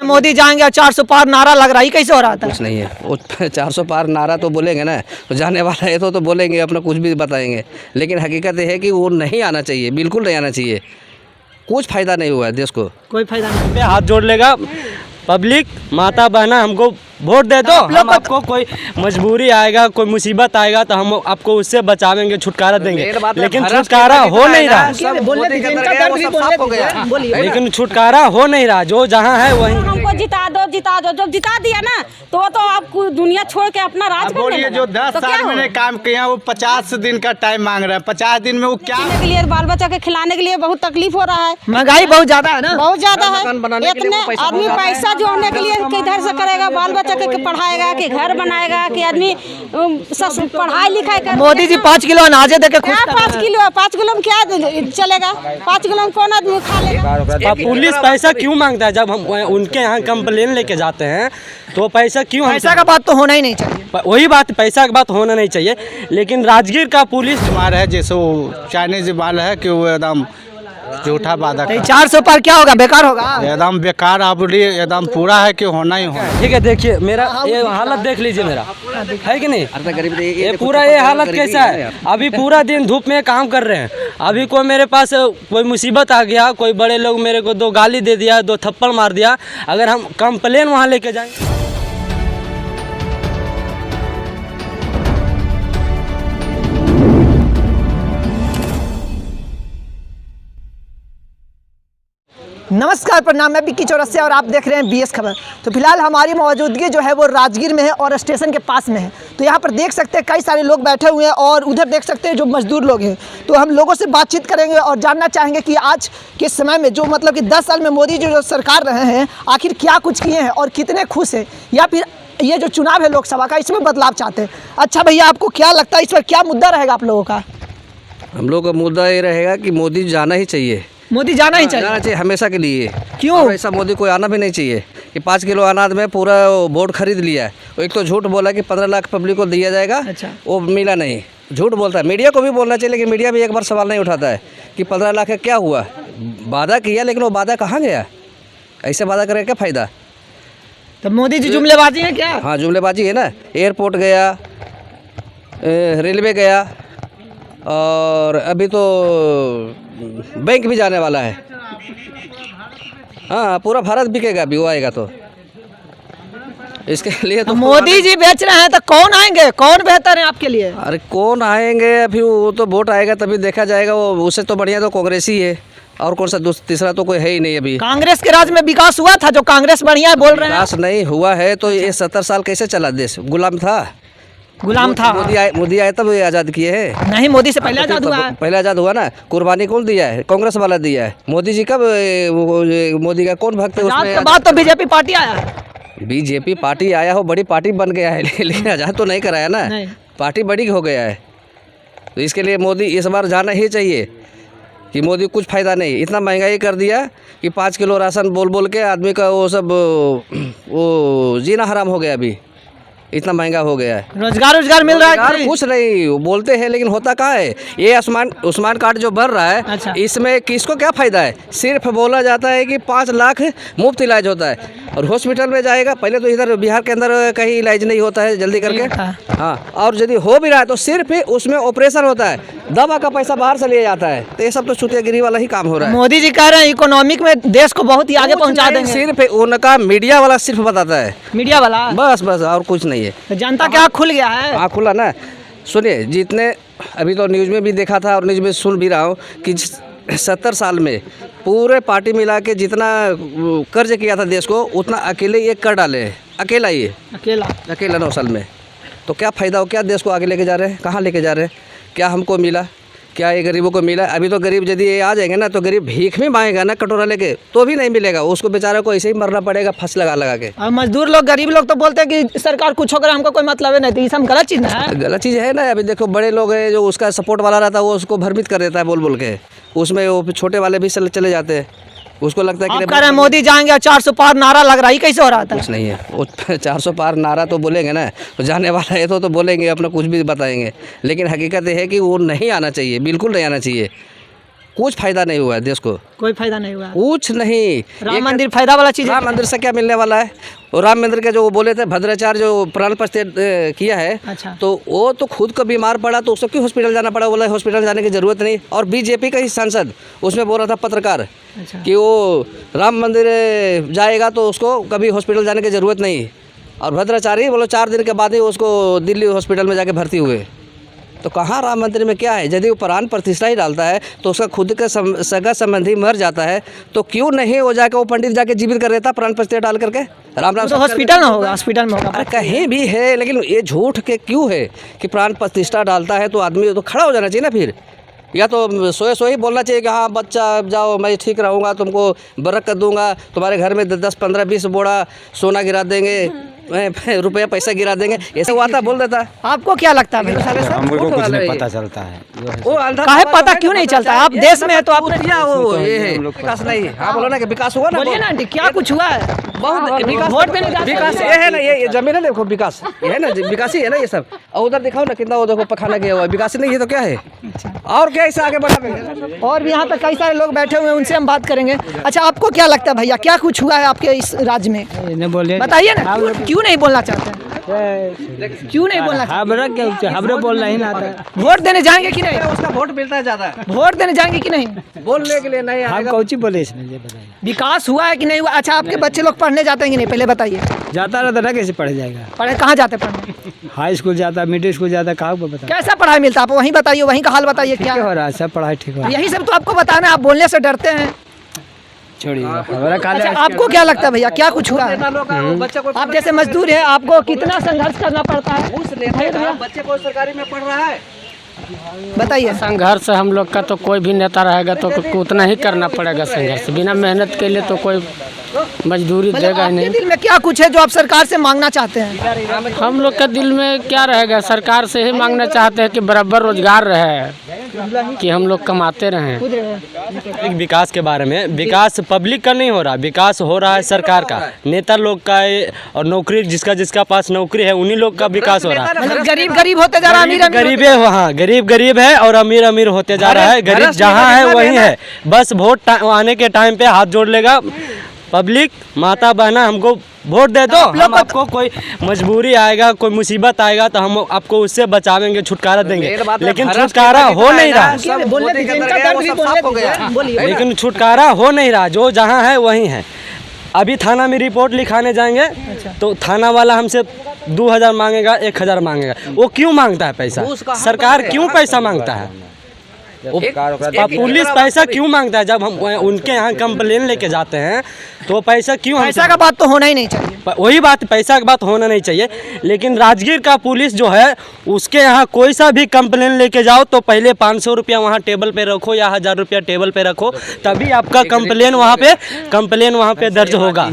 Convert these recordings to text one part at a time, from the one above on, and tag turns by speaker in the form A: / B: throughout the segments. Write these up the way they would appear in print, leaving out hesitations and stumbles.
A: मोदी जाएंगे 400 पार नारा लग रहा है, कैसे हो रहा था?
B: कुछ नहीं है वो 400 पार नारा तो बोलेंगे ना, तो जाने वाला है तो बोलेंगे, अपना कुछ भी बताएंगे, लेकिन हकीकत ये है कि वो नहीं आना चाहिए, बिल्कुल नहीं आना चाहिए। कुछ फ़ायदा नहीं हुआ है देश को,
A: कोई फायदा नहीं।
C: पे हाथ जोड़ लेगा पब्लिक, माता बहना हमको वोट दे दो। हम आपको कोई मजबूरी आएगा, कोई मुसीबत आएगा तो हम आपको उससे बचावेंगे, छुटकारा देंगे, लेकिन छुटकारा हो नहीं रहा। लेकिन छुटकारा हो नहीं रहा, जो जहाँ है वहीं।
D: हमको जिता दो जब जिता दिया ना तो आपको दुनिया छोड़ के अपना राज
E: बोलिए। जो 10 साल मैंने काम किया वो 50 दिन का टाइम मांग रहा है। 50 दिन में वो क्या
D: के लिए, बाल बच्चा के खिलाने के लिए बहुत तकलीफ हो रहा है।
A: महंगाई बहुत ज्यादा है ना,
D: बहुत ज्यादा है। इतने आदमी पैसा जोड़ने के लिए किधर से करेगा? बाल बच्चा के पढ़ाएगा कि घर बनाएगा कि आदमी पढ़ाई लिखाई कर?
A: मोदी जी 5 किलो अनाज देके खुश
D: क्या 5 किलो में क्या चलेगा? 5 किलो में कौन आदमी खा लेगा?
C: पुलिस पैसा क्यों मांगता है? जब हम उनके यहाँ कंप्लेन लेके जाते हैं तो पैसा क्यों?
A: पैसा का बात तो होना ही नहीं चाहिए।
C: वही बात, पैसा की बात होना नहीं चाहिए, लेकिन राजगीर का पुलिस
E: मार है जैसे वो चाइनीज माल है कि वो एकदम झूठा वादा कर।
A: 400 पार क्या होगा? बेकार होगा,
E: एकदम बेकार। आप एकदम पूरा है कि होना ही होना।
C: ठीक है, देखिए मेरा ये हालत देख लीजिए, मेरा है कि नहीं? ये पूरा ये हालत कैसा है? अभी पूरा दिन धूप में काम कर रहे हैं। अभी कोई मेरे पास कोई मुसीबत आ गया, कोई बड़े लोग मेरे को 2 गाली दे दिया, 2 थप्पड़ मार दिया, अगर हम कंप्लेन वहाँ लेके जाएंगे।
A: नमस्कार, प्रणाम। मैं विक्की चौरसिया और आप देख रहे हैं बीएस खबर। तो फिलहाल हमारी मौजूदगी जो है वो राजगीर में है और स्टेशन के पास में है। तो यहाँ पर देख सकते हैं कई सारे लोग बैठे हुए हैं और उधर देख सकते हैं जो मजदूर लोग हैं। तो हम लोगों से बातचीत करेंगे और जानना चाहेंगे कि आज के समय में जो मतलब कि 10 साल में मोदी जी जो सरकार रहे हैं आखिर क्या कुछ किए हैं और कितने खुश हैं, या फिर ये जो चुनाव है लोकसभा का इसमें बदलाव चाहते हैं। अच्छा भैया, आपको क्या लगता है इस पर क्या मुद्दा रहेगा आप लोगों का?
B: हम लोग का मुद्दा ये रहेगा कि मोदी जाना ही चाहिए।
A: मोदी जाना ही चाहिए?
B: जाना चाहिए हमेशा के लिए।
A: क्यों?
B: और ऐसा मोदी कोई आना भी नहीं चाहिए कि 5 किलो अनाज में पूरा बोर्ड खरीद लिया है। वो एक तो झूठ बोला कि 15 लाख पब्लिक को दिया जाएगा।
A: अच्छा।
B: वो मिला नहीं, झूठ बोलता है। मीडिया को भी बोलना चाहिए, लेकिन मीडिया भी एक बार सवाल नहीं उठाता है कि 15 लाख का क्या हुआ। वादा किया, लेकिन वो वादा कहाँ गया? ऐसे वादा करके क्या फ़ायदा?
A: तो मोदी जी जुमलेबाजी है क्या?
B: हाँ, जुमलेबाजी है ना। एयरपोर्ट गया, रेलवे गया, और अभी तो बैंक भी जाने वाला है। हाँ, पूरा भारत बिकेगा अभी वो आएगा तो। इसके लिए तो
A: मोदी जी बेच रहे हैं तो कौन आएंगे? कौन बेहतर है आपके लिए?
B: अरे कौन आएंगे? अभी वो तो वोट आएगा तभी देखा जाएगा। वो उससे तो बढ़िया तो कांग्रेस ही है, और कौन सा तीसरा तो कोई है ही नहीं। अभी
A: कांग्रेस के राज में विकास हुआ था, जो कांग्रेस बढ़िया है बोल रहे हैं।
B: विकास नहीं हुआ है तो ये 70 साल कैसे चला देश? गुलाम था। मोदी आए तब आज़ाद किए हैं।
A: नहीं, मोदी से पहले आज़ाद हुआ है।
B: पहले आज़ाद हुआ ना। कुर्बानी कौन दिया है? कांग्रेस वाला दिया है। मोदी जी कब? मोदी का कौन भक्त है उसमें?
A: बात तो बीजेपी पार्टी आया है।
B: बीजेपी पार्टी आया हो, बड़ी पार्टी बन गया है, लेकिन आज़ाद तो नहीं कराया ना। पार्टी बड़ी हो गया है, तो इसके लिए मोदी इस बार जाना ही चाहिए कि मोदी कुछ फ़ायदा नहीं। इतना महंगाई कर दिया कि 5 किलो राशन बोल बोल के आदमी का वो सब वो जीना हराम हो गया। अभी इतना महंगा हो गया है।
A: रोजगार मिल रहा है?
B: कुछ नहीं, वो बोलते हैं लेकिन होता कहाँ है? ये आयुष्मान कार्ड जो बढ़ रहा है।
A: अच्छा।
B: इसमें किसको क्या फ़ायदा है? सिर्फ बोला जाता है कि 5 लाख मुफ्त इलाज होता है, और हॉस्पिटल में जाएगा। पहले तो इधर बिहार के अंदर कहीं इलाज नहीं होता है जल्दी करके। हाँ, और यदि हो भी रहा है तो सिर्फ उसमें ऑपरेशन होता है, दवा का पैसा बाहर से लिया जाता है। तो ये सब तो चुतियागिरी वाला ही काम हो रहा है।
A: मोदी जी कह रहे हैं इकोनॉमिक में देश को बहुत ही आगे पहुंचा देंगे।
B: सिर्फ उनका मीडिया वाला सिर्फ बताता है,
A: मीडिया वाला,
B: बस और कुछ नहीं है।
A: तो जनता क्या खुल गया है?
B: हाँ, खुला ना। सुनिए, जितने अभी तो न्यूज़ में भी देखा था और न्यूज़ में सुन भी रहा हूँ कि 70 साल में पूरे पार्टी मिला के जितना कर्ज किया था देश को, उतना अकेले ये कर डाले हैं। अकेला 9 साल में। तो क्या फ़ायदा हो? क्या देश को आगे लेके जा रहे हैं? कहाँ लेके जा रहे हैं? क्या हमको मिला? क्या ये गरीबों को मिला? अभी तो गरीब यदि ये आ जाएंगे ना तो गरीब भीख में मांगेगा ना, कटोरा लेके, तो भी नहीं मिलेगा उसको। बेचारे को ऐसे ही मरना पड़ेगा फंस लगा के।
A: और मजदूर लोग, गरीब लोग तो बोलते हैं कि सरकार कुछ होकर हमको कोई मतलब है नहीं। तो ये सब गलत चीज़ है।
B: गलत चीज़ है ना। अभी देखो, बड़े लोग हैं जो उसका सपोर्ट वाला रहता है, वो उसको भ्रमित कर देता है बोल बोल के। उसमें वो छोटे वाले भी चले जाते हैं। उसको लगता है कि
A: कह रहे हैं मोदी जाएंगे 400 पार नारा लग रहा है, कैसे हो रहा था?
B: कुछ नहीं है वो 400 पार नारा तो बोलेंगे ना, तो जाने वाला है तो बोलेंगे, अपना कुछ भी बताएंगे, लेकिन हकीकत ये है कि वो नहीं आना चाहिए, बिल्कुल नहीं आना चाहिए। कुछ फायदा नहीं हुआ है देश को,
A: कोई फायदा नहीं हुआ।
B: कुछ नहीं।
A: राम मंदिर फायदा वाला चीज़ है।
B: राम मंदिर से क्या मिलने वाला है? और राम मंदिर के जो वो बोले थे भद्राचार्य जो प्राण प्रतिष्ठा किया है,
A: अच्छा।
B: तो वो तो खुद को बीमार पड़ा तो उसको क्यों हॉस्पिटल जाना पड़ा? बोला हॉस्पिटल जाने की ज़रूरत नहीं। और बीजेपी का ही सांसद उसमें बोल रहा था पत्रकार
A: अच्छा।
B: कि वो राम मंदिर जाएगा तो उसको कभी हॉस्पिटल जाने की ज़रूरत नहीं। और भद्राचार्य बोलो 4 दिन के बाद ही उसको दिल्ली हॉस्पिटल में जाके भर्ती हुए। तो कहाँ राम मंदिर में क्या है? यदि वो प्राण प्रतिष्ठा ही डालता है तो उसका खुद का सगा संबंधी मर जाता है तो क्यों नहीं वो जाके वो पंडित जाके जीवित कर देता प्राण प्रतिष्ठा डाल करके? राम राम
A: तो हॉस्पिटल में होगा, हॉस्पिटल में होगा।
B: अरे कहीं भी है, लेकिन ये झूठ के क्यों है कि प्राण प्रतिष्ठा डालता है तो आदमी तो खड़ा हो जाना चाहिए ना फिर। या तो सोए ही बोलना चाहिए कि हाँ बच्चा जाओ मैं ठीक रहूँगा, तुमको बरकत दूंगा, तुम्हारे घर में 10, 15, 20 बोरा सोना गिरा देंगे, रुपया पैसा गिरा देंगे, ऐसे वो आता बोल देता।
A: आपको क्या लगता है भाई?
E: हमको कुछ नहीं पता चलता है।
B: वो अंधा
A: काहे पता क्यों नहीं चलता? आप देश में है तो आप
B: क्या वो ये है विकास नहीं? हाँ बोलो ना कि विकास हुआ ना।
A: बोलिए ना आंटी, क्या कुछ हुआ है?
B: बहुत विकास,
A: वोट देने जाते हैं।
B: विकास ये है ना, ये जमीन है ना, देखो विकास ये है ना, विकास ही है ना ये सब। और उधर दिखाओ ना कितना वो देखो पखाना गया हुआ है, विकास नहीं, ये तो क्या है? और क्या इससे आगे बढ़ाएंगे?
A: और भी यहाँ पे कई सारे लोग बैठे हुए हैं, उनसे हम बात करेंगे। अच्छा, आपको क्या लगता है भैया, क्या कुछ हुआ है आपके इस राज्य में? बताइए ना, क्यों नहीं बोलना चाहते हैं? क्यों नहीं बोलना चाहते?
F: हमरे बोलना ही ना आता है।
A: वोट देने जाएंगे कि नहीं?
B: उसका वोट मिलता है ज़्यादा,
A: वोट देने जाएंगे कि नहीं?
B: बोलने के लिए नहीं
F: हम
B: आएगा।
F: कौची बोले इसमें ये बताइए।
A: विकास हुआ है कि नहीं हुआ? अच्छा, आपके बच्चे लोग पढ़ने जाते हैं कि नहीं, पहले बताइए।
F: जाता रहता ना, कैसे पढ़ जाएगा?
A: पढ़े कहाँ जाते पढ़ने?
F: हाई स्कूल जाता, मिडिल स्कूल जाता, कहाँ को बता
A: कैसा पढ़ाई मिलता है? आप वहीं बताइए, वहीं का हाल बताइए क्या
F: क्या हो रहा है? सब पढ़ाई ठीक हो रहा है।
A: यही सब तो आपको बताना है, आप बोलने से डरते हैं।
F: छोड़िए हमारा
A: अच्छा, आपको क्या लगता है भैया, क्या कुछ हुआ है?
B: बच्चा को
A: आप जैसे मजदूर है, आपको कितना संघर्ष करना पड़ता है?
B: उस नेता का बच्चे को सरकारी में पढ़ रहा है।
A: बताइए।
G: संघर्ष हम लोग का तो कोई भी नेता रहेगा तो उतना ही करना पड़ेगा संघर्ष। बिना मेहनत के लिए तो कोई मजदूरी
A: मतलब
G: देगा ही
A: आपके
G: नहीं।
A: दिल में क्या कुछ है जो आप सरकार से मांगना चाहते हैं?
G: हम लोग के दिल में क्या रहेगा? सरकार से ही मांगना चाहते हैं कि बराबर रोजगार रहे, कि हम लोग कमाते रहें।
C: पब्लिक विकास के बारे में, विकास पब्लिक का नहीं हो रहा, विकास हो रहा है सरकार का, नेता लोग का और नौकरी जिसका पास नौकरी है उन्हीं लोग का विकास हो रहा है।
A: मतलब गरीब होते जा रहा है, अमीर
C: गरीब है, हाँ गरीब है और अमीर होते जा रहा है। गरीब जहाँ है वही है, बस वोट आने के टाइम पे हाथ जोड़ लेगा पब्लिक, माता बहना हमको वोट दे दो, हम आपको कोई मजबूरी आएगा, कोई मुसीबत आएगा तो हम आपको उससे बचावेंगे, छुटकारा देंगे। लेकिन छुटकारा हो नहीं रहा, लेकिन छुटकारा हो नहीं रहा। जो जहाँ है वहीं है। अभी थाना में रिपोर्ट लिखाने जाएंगे तो थाना वाला हमसे 2000 मांगेगा, 1000 मांगेगा। वो क्यों मांगता है पैसा? सरकार क्यों पैसा मांगता है? पुलिस पैसा क्यों मांगता है? जब हम उनके यहाँ कंप्लेन लेके जाते हैं तो पैसा क्यों?
A: पैसा का बात तो होना ही नहीं चाहिए।
C: वही बात, पैसा की बात होना नहीं चाहिए। लेकिन राजगीर का पुलिस जो है उसके यहाँ कोई सा भी कंप्लेन लेके जाओ तो पहले 500 रुपया वहाँ टेबल पे रखो या 1000 रुपया टेबल पे रखो, तभी आपका कंप्लेन वहाँ पे दर्ज होगा।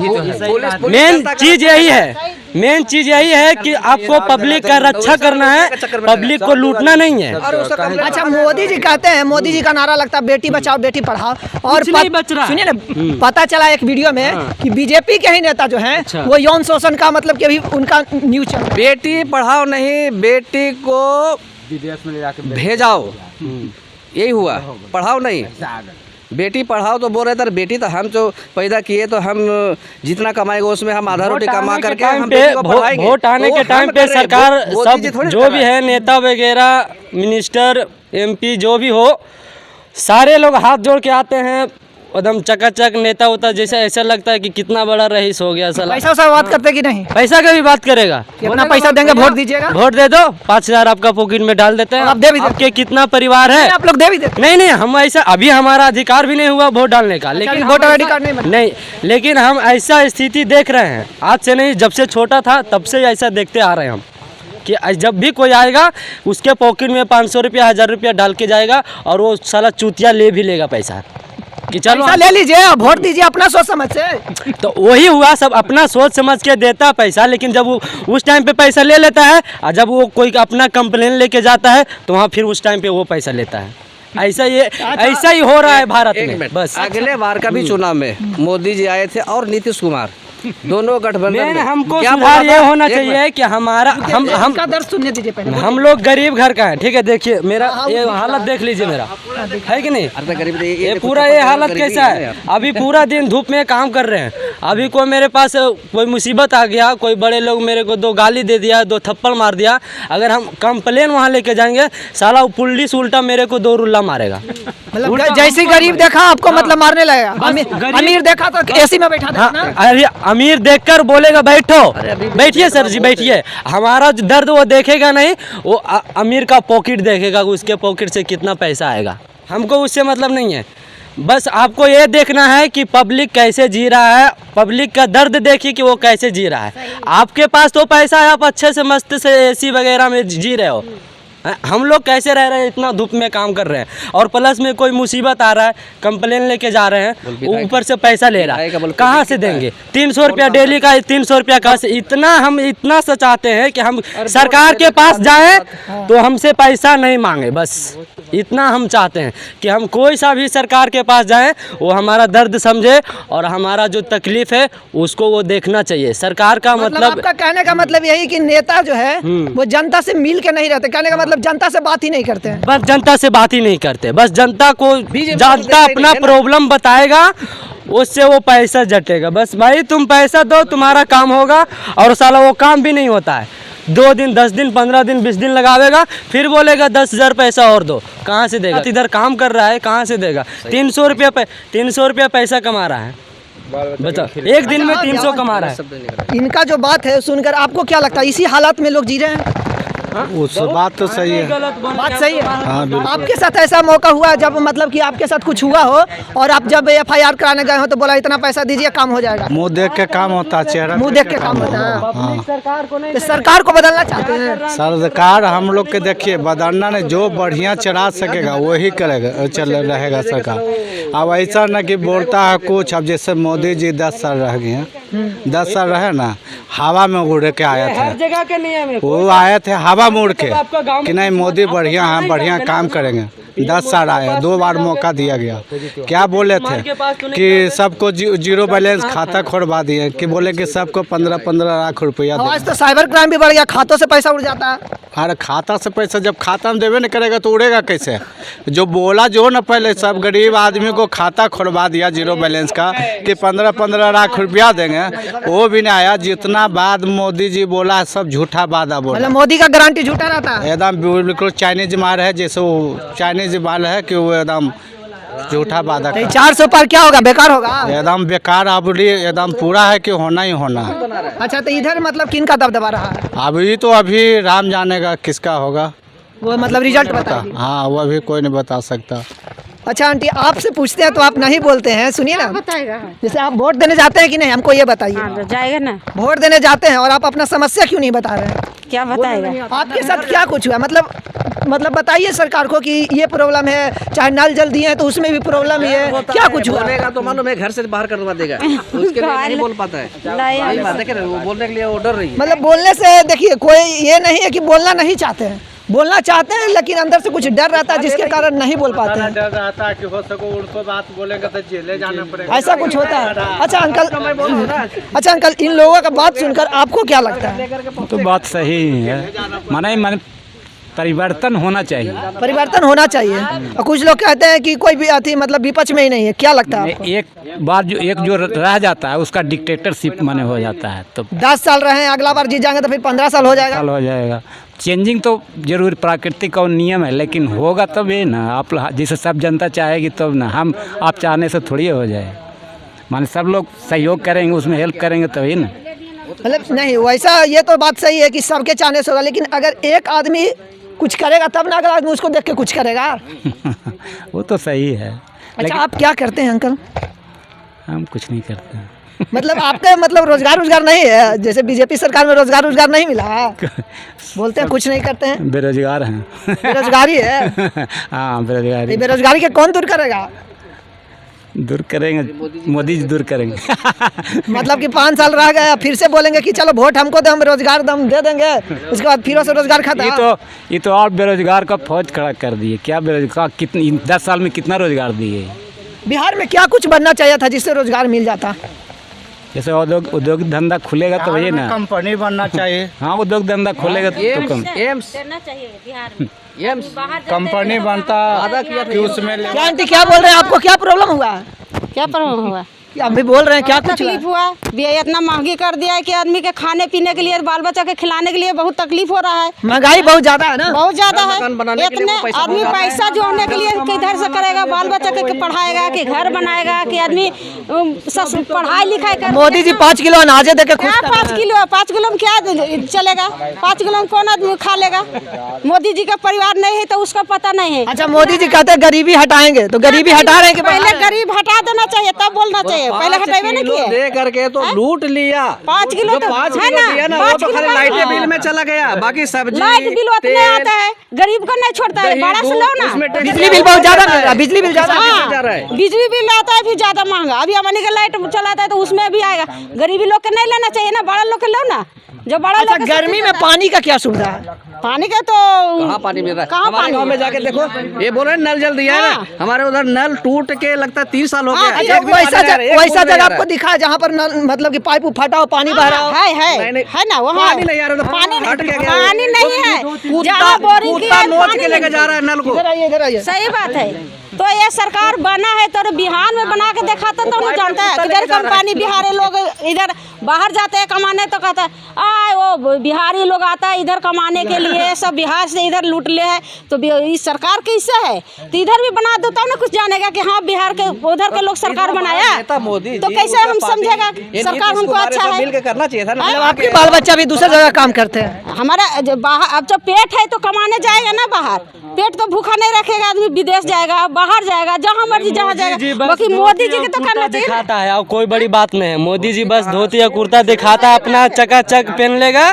C: मेन चीज यही है कि आपको पब्लिक का रक्षा करना है, पब्लिक को लूटना नहीं है।
A: अच्छा, मोदी जी कहते हैं, मोदी जी का नारा लगता है बेटी बचाओ बेटी पढ़ाओ, और
C: नहीं बच रहा।
A: सुनिए ना, पता चला एक वीडियो में कि बीजेपी के ही नेता जो हैं वो यौन शोषण का मतलब कि अभी उनका न्यूज चल रहा है।
B: बेटी पढ़ाओ नहीं, बेटी को विदेश में ले जाके भेजाओ, यही हुआ। पढ़ाओ नहीं, बेटी पढ़ाओ तो बोल रहे थे। बेटी तो हम जो पैदा किए तो हम जितना कमाएंगे उसमें हम आधा रोटी कमा करके हम बेटी को पढ़ाएंगे।
C: वोट आने के टाइम पे सरकार सब जो भी है, नेता वगैरह, मिनिस्टर, MP जो भी हो, सारे लोग हाथ जोड़ के आते हैं, एकदम चकाचक नेता होता जैसे ऐसा लगता है कि कितना बड़ा रईस हो गया साला।
A: पैसा बात करते कि नहीं?
C: पैसा का भी बात करेगा
A: कि अपना पैसा देंगे, वोट दीजिएगा,
C: वोट दे दो, 5000 आपका पॉकेट में डाल देते हैं।
A: आप दे भी देते।
C: आपके कितना परिवार है?
A: आप लोग दे भी देते।
C: नहीं, हम ऐसा, अभी हमारा अधिकार भी नहीं हुआ वोट डालने का, लेकिन
A: वोटर आईडी कार्ड नहीं बना।
C: नहीं, लेकिन हम ऐसा स्थिति देख रहे हैं, आज से नहीं, जब से छोटा था तब से ऐसा देखते आ रहे हैं हम, कि जब भी कोई आएगा उसके पॉकेट में 500 रुपया 1000 रुपया डाल के जाएगा और वो साला चूतिया ले भी लेगा पैसा कि चलो
A: पैसा ले लीजिए, वोट दीजिए अपना सोच समझ से।
C: तो वही हुआ, सब अपना सोच समझ के देता पैसा, लेकिन जब वो उस टाइम पे पैसा ले लेता है और जब वो कोई अपना कंप्लेन लेके जाता है तो वहाँ फिर उस टाइम पे वो पैसा लेता है। ऐसा ही हो रहा है भारत में। बस
B: अगले बार का भी चुनाव में मोदी जी आए थे और नीतीश कुमार, दोनों गठबंधन
C: मेन
B: में
C: हमको
B: क्या
C: सुधार
B: बोला
C: ये
B: था?
C: होना
B: एक
C: चाहिए कि हमारा हम
A: का दर्द सुनने दीजिए पहले।
C: हम लोग गरीब घर का है, ठीक है। देखिए मेरा ये हालत देख लीजिए मेरा, है कि नहीं।
B: अरे गरीब
C: ये पूरा ये हालत कैसा है, अभी पूरा दिन धूप में काम कर रहे हैं। अभी कोई मेरे पास कोई मुसीबत आ गया, कोई बड़े लोग मेरे को 2 गाली दे दिया, 2 थप्पड़ मार दिया, अगर हम कंप्लेन वहाँ लेके जाएंगे, साला पुलिस उल्टा मेरे को 2 रुल्ला मारेगा।
A: मतलब जैसे गरीब देखा आपको मतलब मारने लगेगा, अमीर देखा तो एसी में बैठा देगा ना।
C: अरे अमीर देखकर बोलेगा बैठो, बैठिए सर जी बैठिए। हमारा जो दर्द वो देखेगा नहीं, वो अमीर का पॉकेट देखेगा, उसके पॉकेट से कितना पैसा आएगा। हमको उससे मतलब नहीं है, बस आपको ये देखना है कि पब्लिक कैसे जी रहा है, पब्लिक का दर्द देखिए कि वो कैसे जी रहा है। आपके पास तो पैसा है, आप अच्छे से मस्त से एसी वगैरह में जी रहे हो, हम लोग कैसे रह रहे हैं, इतना धूप में काम कर रहे हैं। और प्लस में कोई मुसीबत आ रहा है, कंप्लेन लेके जा रहे हैं, ऊपर से पैसा ले रहा है, कहाँ से देंगे? 300 रुपया डेली का, 300 रुपया कहाँ से? इतना हम इतना सा चाहते हैं कि हम सरकार के पास जाएं तो हमसे पैसा नहीं मांगे, बस इतना हम चाहते हैं कि हम कोई सा भी सरकार के पास जाएं, वो हमारा दर्द समझे और हमारा जो तकलीफ है उसको वो देखना चाहिए। सरकार का मतलब
A: आपका कहने का मतलब यही कि नेता जो है वो जनता से मिल के नहीं रहते, कहने का मतलब जनता से बात ही नहीं करते हैं।
C: बस जनता से बात ही नहीं करते, बस जनता को जनता अपना प्रॉब्लम बताएगा, उससे वो पैसा जटेगा। बस भाई तुम पैसा दो, तुम्हारा काम होगा, और साला वो काम भी नहीं होता है। 2 दिन 10 दिन 15 दिन 20 दिन लगावेगा, फिर बोलेगा 10,000 पैसा और दो। कहाँ से देगा? इधर काम कर रहा है, कहाँ से देगा? 300 रुपया पैसा कमा रहा है, बताओ एक दिन में 300 कमा रहा है।
A: इनका जो बात है सुनकर आपको क्या लगता है, इसी हालात में लोग जी रहे हैं?
E: उस बात तो सही है,
A: बात सही है। आपके साथ ऐसा मौका हुआ जब मतलब कि आपके साथ कुछ हुआ हो और आप जब FIR कराने गए हो तो बोला इतना पैसा दीजिए काम हो जाएगा?
E: मुंह देख के काम होता है, चेहरा
A: मुंह देख के काम होता है। तो सरकार को बदलना चाहते हैं?
E: सरकार हम लोग के देखिए बदलना नहीं, जो बढ़िया चला सकेगा वही करेगा, चल रहेगा सरकार। अब ऐसा ना कि बोलता है कुछ, अब जैसे मोदी जी 10 साल रह गए हैं, 10 साल रहे ना, हवा में उड़ के आया था,
C: जगह के नियम है,
E: वो आए थे हवा मुड़ के कि नहीं मोदी बढ़िया है, बढ़िया काम करेंगे। 10 साल आया, 2 बार मौका दिया गया। क्या बोले थे कि सबको 0 बैलेंस खाता खोलवा दिए, कि बोले कि सबको 15-15 लाख रुपया।
A: आज तो साइबर क्राइम भी बढ़ गया, खातों से पैसा उड़ जाता है।
E: अरे खाता से पैसा जब खाता में देवे नहीं करेगा तो उड़ेगा कैसे? जो बोला जो ना पहले सब गरीब आदमी को खाता खोलवा दिया 0 बैलेंस का कि 15-15 लाख रुपया देंगे, वो भी नहीं आया। जितना बात मोदी जी बोला सब झूठा वादा बोला,
A: मतलब मोदी का गारंटी झूठा रहता है
E: एकदम बिल्कुल चाइनीज माल है, जैसे वो चाइनीज माल है कि वो एकदम झूठा वादा।
A: 400 पर क्या होगा, बेकार होगा?
E: एकदम बेकार, अब एकदम पूरा है कि होना ही होना।
A: अच्छा तो इधर मतलब किन का दबदबा रहा है?
E: अभी राम जानेगा किसका होगा,
A: वो मतलब रिजल्ट बता।
E: हाँ वो अभी कोई नहीं बता सकता।
A: अच्छा आंटी आपसे पूछते हैं तो आप नहीं बोलते हैं, सुनिए ना,
D: बताएगा
A: जैसे आप वोट देने जाते हैं कि नहीं, हमको ये बताइए।
D: तो जाएगा ना,
A: वोट देने जाते हैं और आप अपना समस्या क्यों नहीं बता रहे हैं?
D: क्या बताएगा?
A: आपके साथ क्या कुछ हुआ, मतलब बताइए सरकार को कि ये प्रॉब्लम है, चाहे नल जल दिए हैं तो उसमें भी प्रॉब्लम ही है, क्या कुछ हुआ?
B: बोलेगा तो मालूम है घर से बाहर करवा देगा, उसके लिए नहीं बोल पाता है। यही बात है कि वो बोलने के लिए वो डर रही है।
A: मतलब बोलने से देखिए कोई ये नहीं है कि बोलना नहीं चाहते हैं, बोलना चाहते हैं लेकिन अंदर से कुछ डर रहता है जिसके कारण नहीं बोल पाते हैं।
E: डर रहता है कि हो सको उनको बात बोलेंगे तो जेले जाना पड़ेगा,
A: ऐसा कुछ होता है। अच्छा अंकल इन लोगों का बात सुनकर आपको क्या लगता है?
F: तो बात सही ही है, माने परिवर्तन होना चाहिए।
A: परिवर्तन होना चाहिए, और कुछ लोग कहते हैं कि कोई भी अति मतलब विपक्ष में ही नहीं है, क्या लगता है आपको?
F: एक बार जो रह जाता है उसका डिक्टेटरशिप माने हो जाता है, तो
A: 10 साल रहे, अगला बार जीत जाएंगे तो फिर 15 साल हो जाएगा।
F: साल हो जाएगा। चेंजिंग तो जरूर प्राकृतिक और नियम है, लेकिन होगा तब ये ना, आप जैसे सब जनता चाहेगी तब ना, हम आप चाहने से थोड़ी हो जाए, माने सब लोग सहयोग करेंगे, उसमें हेल्प करेंगे तभी ना।
A: मतलब नहीं वैसा, ये तो बात सही है कि सबके चाहने से होगा, लेकिन अगर एक आदमी कुछ करेगा तब ना अगला आदमी उसको देख के कुछ करेगा।
F: वो तो सही है।
A: अच्छा आप क्या करते हैं अंकल?
F: हम कुछ नहीं करते हैं।
A: मतलब आपका मतलब रोजगार नहीं है, जैसे बीजेपी सरकार में रोजगार नहीं मिला है, बोलते हैं कुछ नहीं करते हैं,
F: बेरोजगार हैं।
A: बेरोजगारी है।
F: हाँ बेरोजगारी।
A: बेरोजगारी के कौन दूर करेगा?
F: दूर करेंगे, मोदी जी दूर करेंगे।
A: मतलब कि 5 साल रह गए, फिर से बोलेंगे कि चलो वोट हमको दे, हम रोजगार दम दे देंगे, उसके बाद फिर से रोजगार खत्म।
F: ये तो और बेरोजगार का फौज खड़ा कर दिए। क्या बेरोजगार, कितनी 10 साल में कितना रोजगार दिए?
A: बिहार में क्या कुछ बनना चाहिए था जिससे रोजगार मिल जाता?
F: जैसे उद्योग धंधा खुलेगा तो वही ना,
E: कंपनी बनना चाहिए।
F: हाँ उद्योग धंधा खुलेगा तो कम
B: एम्स
D: देना चाहिए बिहार में।
B: एम्स
D: बाहर
E: कंपनी बनता कि उसमें
A: क्या आंटी क्या बोल रहे हैं, आपको क्या प्रॉब्लम हुआ है?
D: क्या प्रॉब्लम हुआ?
A: आप भी बोल रहे हैं क्या कुछ हुआ?
D: तकलीफ हुआ भी इतना महंगी कर दिया है कि आदमी के खाने पीने के लिए, बाल बच्चा के खिलाने के लिए बहुत तकलीफ हो रहा है।
A: महंगाई बहुत ज्यादा है ना,
D: बहुत ज्यादा है।
B: मकान बनाने के लिए
D: इतने
B: वो पैसा
D: आदमी
B: बहुत
D: पैसा जोड़ने के लिए किधर से करेगा? बाल बच्चा के पढ़ाएगा कि घर बनाएगा कि आदमी पढ़ाई लिखाई कर?
A: मोदी जी 5 किलो अनाजे देके खुश
D: क्या
A: कर रहे हैं।
D: 5 किलो में क्या चलेगा? 5 किलो में कौन आदमी खा लेगा? मोदी जी का परिवार नहीं है तो उसका पता नहीं है।
A: अच्छा मोदी जी कहते हैं गरीबी हटाएंगे, तो गरीबी हटा रहे हैं कि
D: पहले गरीब हटा देना चाहिए तब बोलना चाहिए, पहले हटावे नहीं किए।
B: दे करके तो लूट लिया।
D: 5 किलो तो
B: 5
D: है
B: किलो
D: ना,
B: दिया ना,
D: 5
B: वो तो खाली
D: किलो
B: लाइट
D: का-
B: बिल में चला गया, बाकी सब्जी
D: लाइट बिल उतने
B: तेल,
D: आता है, गरीब को नहीं छोड़ता है।
B: दही,
D: बड़ा से
B: दूध,
D: लो ना।
B: उसमें टैक्स
A: बिजली बिल बहुत ज्यादा मिल रहा है, बिजली बिल ज्यादा
B: हाँ।
D: हाँ,
B: जा रहा है।
D: बिजली बिल आता है फिर ज्यादा महंगा। अभी अमनी का लाइट चलाता है तो उसमें भी आएगा। गरीबी लोग के नहीं लेना चाहिए ना, बड़ा लोग के लो ना, जो बड़ा
A: अच्छा
D: लोग के
A: गर्मी में पानी का क्या सुविधा है?
D: पानी का तो
B: कहाँ पानी मिल रहा है?
D: कहाँ
B: हमारे
D: पानी?
B: गांव में जाके देखो, ये बोल रहे हैं नल जल दिया है ना, हमारे उधर नल टूट के लगता है 30 साल हो
D: हाँ,
B: गया।
D: अच्छा,
B: एक भी पानी नहीं आ रहा है, एक
A: वैसा
B: बूंद नहीं
A: जगह
B: आ
A: आपको
B: रहा है।
A: दिखा है जहाँ पर मतलब कि पाइप फटा हो, पानी बह रहा हो?
B: नहीं,
D: है ना वहाँ
B: पानी नहीं आ रहा, तो
D: पानी
B: हट के गया।
D: पानी नहीं है।
B: कुत्ता
D: जहाँ बोरिंग की
B: कुत्ता
D: है,
B: नोच
D: पानी
B: के लेके
D: नहीं।
B: जा रहा है नल को।
A: इधर आइए, इधर आइए।
D: सही बात है। तो ये सरकार बना है तो बिहार में बना के दिखाता तो हम जानता है किधर कम पानी। बिहारी लोग इधर बाहर जाते हैं कमाने तो कहता है वो बिहारी लोग आता है इधर कमाने के लिए, सब बिहार से इधर लूट ले है। तो इस सरकार कैसे है तो इधर भी बना दो तब ना कुछ जानेगा कि हाँ बिहार के उधर के लोग सरकार बनाया।
B: नेता मोदी
D: तो
B: जी,
D: कैसे
B: उनका
D: हम
B: पार्टी,
D: समझेगा
B: ये
D: सरकार
B: नीतीश
D: हमको
B: कुमार
D: अच्छा
B: सब
D: है?
B: मिल के करना चाहिए था ना।
A: मतलब आपके बाल बच्चा भी दूसरी जगह काम करते हैं?
D: हमारा बाहर अब जब पेट है तो कमाने जाएगा ना बाहर। पेट तो भूखा नहीं रखेगा आदमी, विदेश जाएगा, बाहर जाएगा, जहाँ मर्जी जहाँ जाएगा। बाकी मोदी जी के तो करना चाहिए ना।
C: दिखाता है, और कोई बड़ी बात नहीं है। मोदी जी बस धोती या कुर्ता दिखाता है, अपना चकाचक पहन लेगा,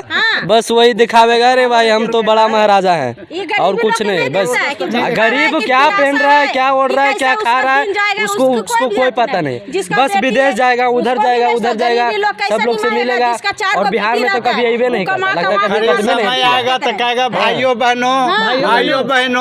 C: बस वही दिखावेगा, अरे भाई हम तो बड़ा महाराजा
D: ये
C: हैं
D: गरीब
C: और
D: लोग
C: कुछ
D: को
C: नहीं।
D: नहीं
C: बस
D: देखता है कि जो खा रहा है,
C: गरीब
D: कि
C: क्या
D: पिलासा
C: पहन रहा है,
D: है,
C: क्या ओढ़ रहा है,
D: कि
C: क्या
D: कैसे
C: खा
D: उसका
C: रहा
D: दिन जाएगा,
C: है, उसको
D: उसको
C: कोई
D: बात
C: पता
D: नहीं।
C: नहीं।
D: जिसका
C: बस
D: बेटी
C: विदेश
D: है,
C: जाएगा, उधर
D: उसको
C: जाएगा,
D: विदेश
C: उधर
D: का
C: जाएगा,
D: गरीबी लोग कैसे
C: सब लोग से
D: निभाएगा,
C: मिलेगा।
D: जिसका 4
C: और बिहार में तो
D: रहता
C: कभी
D: है,
C: अइबे नहीं
D: वो
C: करता,
D: कमा
C: लगता है
D: कमा
C: कभी
D: के
C: कदम
E: समय आएगा तो कहेगा भाइयों बहनों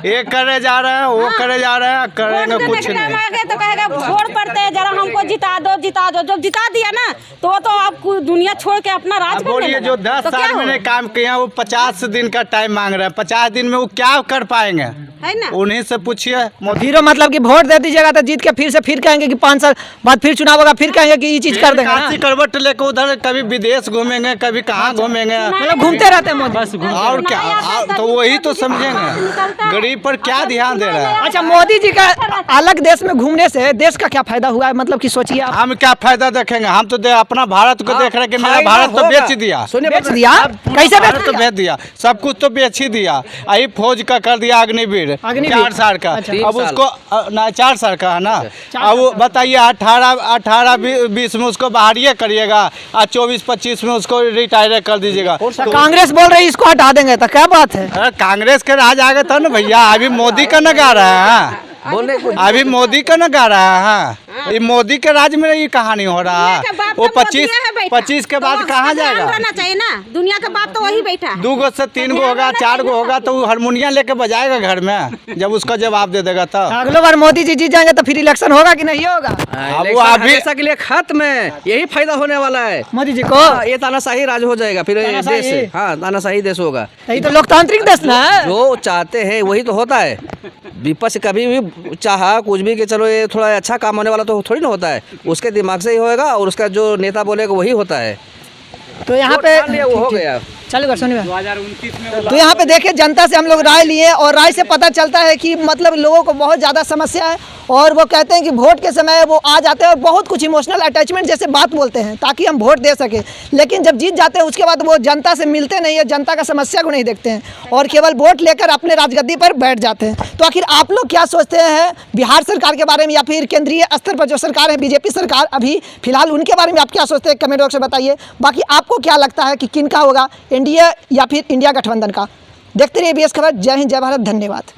E: ये करे जा रहे हैं, वो करे जा रहे हैं, करेंगे कुछ नहीं।
D: तो कहेगा छोड़ पड़ते हैं, जरा हमको जिता दो जिता दो। जब जिता दिया ना तो वो तो आप दुनिया छोड़ के अपना राज
E: अब
D: करने
E: बोलिए
D: लगा।
E: जो 10
D: तो क्या
E: साल मैंने
D: होगा?
E: काम किया वो 50 दिन का टाइम मांग रहे हैं। 50 दिन में वो क्या कर पाएंगे?
D: है ना।
E: उन्हीं से पूछिए।
A: फिर मतलब कि वोट दे दीजिएगा तो जीत के फिर कहेंगे कि 5 साल बाद फिर चुनाव होगा, फिर कहेंगे कि ये चीज कर देंगे ना।
E: काशी करवट लेकर उधर कभी विदेश घूमेंगे, कभी कहाँ घूमेंगे,
A: मतलब घूमते रहते हैं मोदी।
E: और क्या। तो वही तो समझेंगे गरीब पर क्या ध्यान दे रहा है।
A: अच्छा मोदी जी का अलग देश में घूमने से देश का क्या फायदा हुआ है? मतलब कि सोचिए आप।
E: हम क्या फायदा देखेंगे? हम तो अपना भारत को देख रहे हैं कि मेरा
B: फायदा
E: भारत तो
B: होगा।
E: बेच दिया।
B: सुनिए
A: बेच दिया? कैसे बेच
E: भारत तो बेच दिया? सब कुछ तो बेच ही दिया। यही फौज का कर दिया अग्निवीर 4 साल का।
A: अच्छा।
E: अब उसको ना 4 साल का है ना। अब वो बताइए 18-20 में उसको बाहरिए करिएगा और 24-25 में उसको रिटायर कर दीजिएगा।
A: तो कांग्रेस बोल रही है इसको हटा देंगे, तो क्या बात है?
E: अरे कांग्रेस के राज आ गए था ना भैया। अभी मोदी का न गा रहा है,
B: बोलने को
E: अभी मोदी का न गा रहा है। ये मोदी के राज में ये कहानी हो रहा है। वो 25 के बाद कहाँ जाएगा?
D: रहना चाहिए ना, दुनिया का बाप तो वही बैठा है।
E: 2 से 3 गो होगा, 4 गो होगा तो वो हारमोनियम लेके बजाएगा घर में, जब उसका जवाब दे देगा तब।
A: अगले बार मोदी जी जीत जाएंगे तो फिर इलेक्शन होगा कि नहीं होगा?
E: अब वो
B: वो
E: अभी
B: हमेशा के लिए खत्म है, यही फायदा होने वाला है।
A: मोदी जी को
B: हाँ, ये तानाशाही राज हो जाएगा फिर ये
A: तानाशाही?
B: देश। हाँ, तानाशाही देश होगा।
A: यही तो लोकतांत्रिक देश ना है।
B: जो चाहते हैं वही तो होता है। विपक्ष कभी भी चाहा कुछ भी कि चलो ये थोड़ा अच्छा काम होने वाला तो थोड़ी ना होता है, उसके दिमाग से ही होएगा और उसका जो नेता बोलेगा वही होता है।
A: तो यहाँ
B: जो
A: पे
B: ठान लिया वो हो गया।
A: चलो सुनिए
F: 2029 में
A: तो यहाँ पे देखिए जनता से हम लोग राय लिए और राय से पता चलता है कि मतलब लोगों को बहुत ज़्यादा समस्या है और वो कहते हैं कि वोट के समय वो आ जाते हैं और बहुत कुछ इमोशनल अटैचमेंट जैसे बात बोलते हैं ताकि हम वोट दे सकें, लेकिन जब जीत जाते हैं उसके बाद वो जनता से मिलते नहीं है, जनता का समस्या को नहीं देखते हैं और केवल वोट लेकर अपने राजगद्दी पर बैठ जाते हैं। तो आखिर आप लोग क्या सोचते हैं बिहार सरकार के बारे में या फिर केंद्रीय स्तर पर जो सरकार है बीजेपी सरकार अभी फिलहाल, उनके बारे में आप क्या सोचते हैं? कमेंट बॉक्स में बताइए। बाकी आपको क्या लगता है कि किन का होगा, एनडीए या फिर इंडिया गठबंधन का? देखते रहिए बीएस खबर। जय हिंद, जय भारत, धन्यवाद।